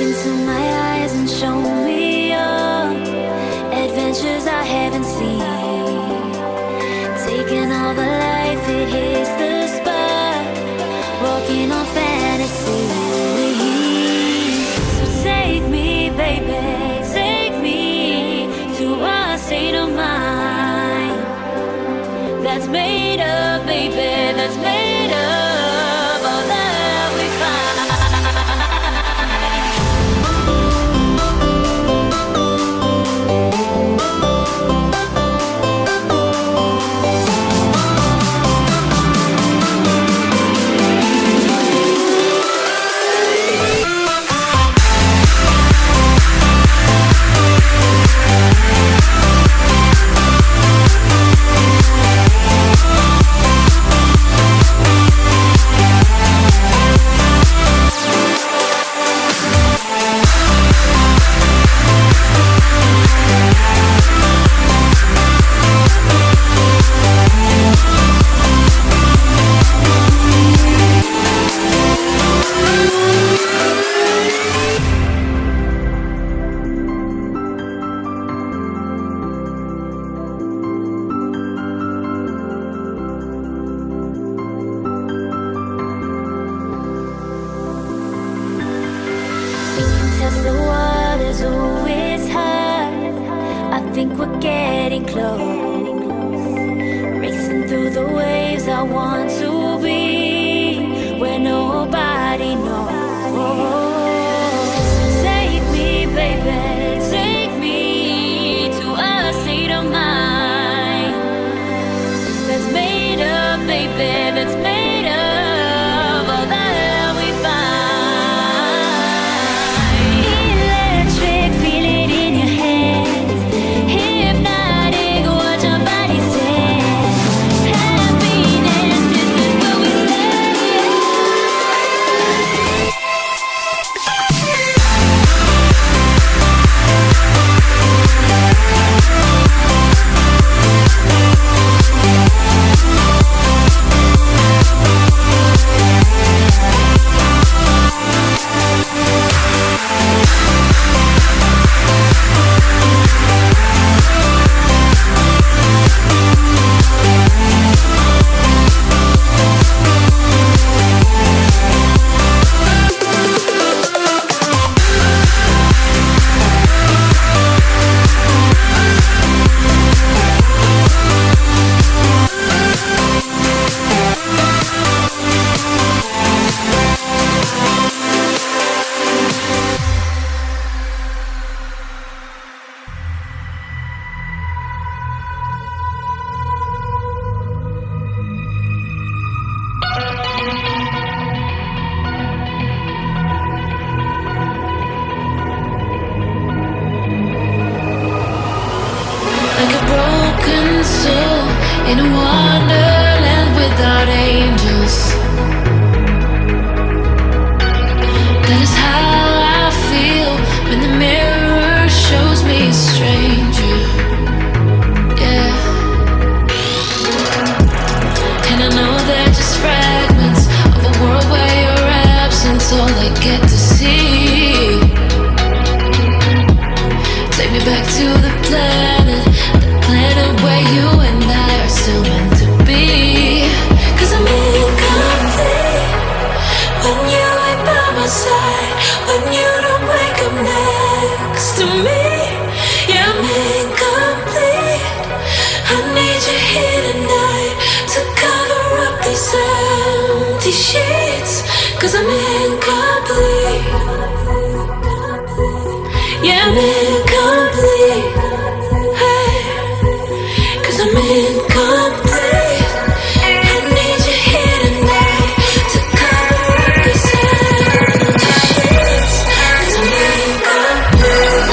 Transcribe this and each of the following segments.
into my eyes and show me your adventures I haven't seen. Taking all the life, it hits the spot. Walking on fantasy. So take me, baby, take me to a state of mind that's made up, baby, that's made up all that we find. Test the waters, oh it's hot. I think we're getting close. Racing through the waves, I want to be where nobody knows. So take me, baby, take me to a state of mind that's made up, baby, that's made up all that we find. In a wonderland without angels. That is how I feel when the mirror shows me a stranger. Yeah. And I know they're just fragments of a world where your absence all I get to see. Take me back to the planet where you and I are still meant to be. 'Cause I'm incomplete when you ain't by my side, when you don't wake up next to me. Yeah, I'm incomplete. I need you here tonight to cover up these empty sheets. 'Cause I'm incomplete. Yeah, I'm incomplete. I'm incomplete. I need you here tonight to cover up these empty sheets. 'Cause I'm incomplete.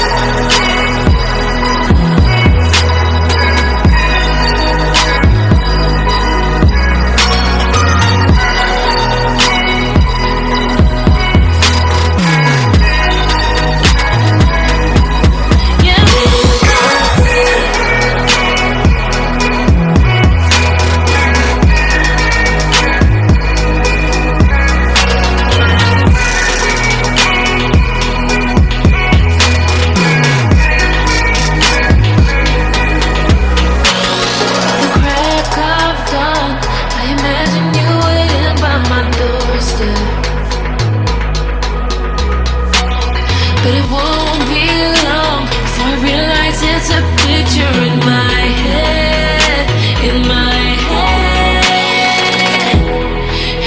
but it won't be long before I realize it's a picture in my head, in my head.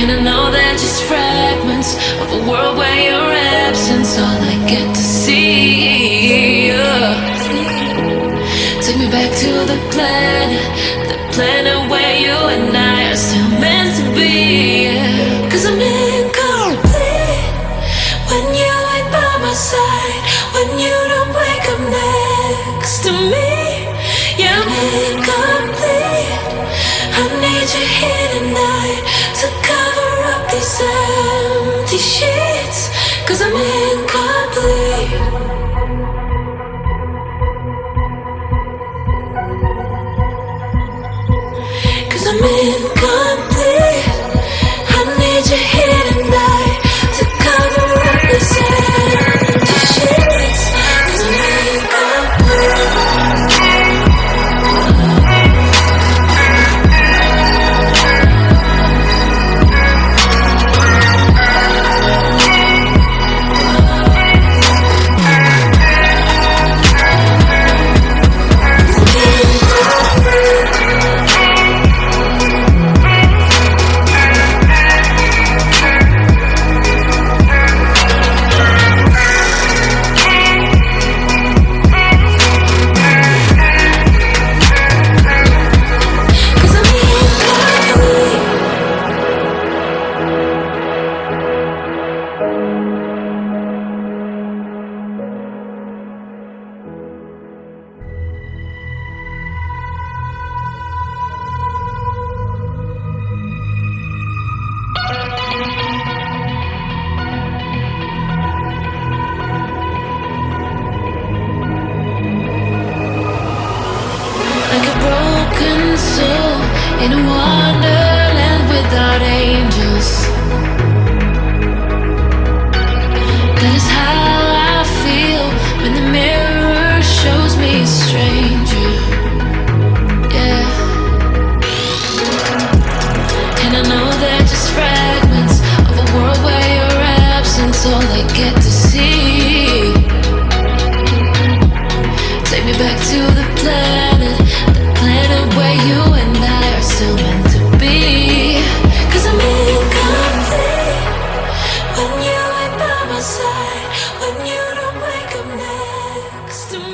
And I know they're just fragments of a world where your absence all I get to see. Take me back to the planet where you and I are still meant to be. 'Cause I'm incomplete when you ain't by my side, when you don't wake up next to me. Yeah, I'm incomplete. I need you here tonight to cover up these empty sheets. 'Cause I'm incomplete. I'm incomplete. I need you here tonight to cover up this empty sheets. 'Cause I'm like a broken soul in a wonderland without angels. That is how I feel when the mirror shows me a stranger. Yeah. And I know they're just fragments of a world where your absence all I get to see. Take me back to the planet where you and I are still meant to be. 'Cause I'm incomplete when you ain't by my side, when you don't wake up next to me.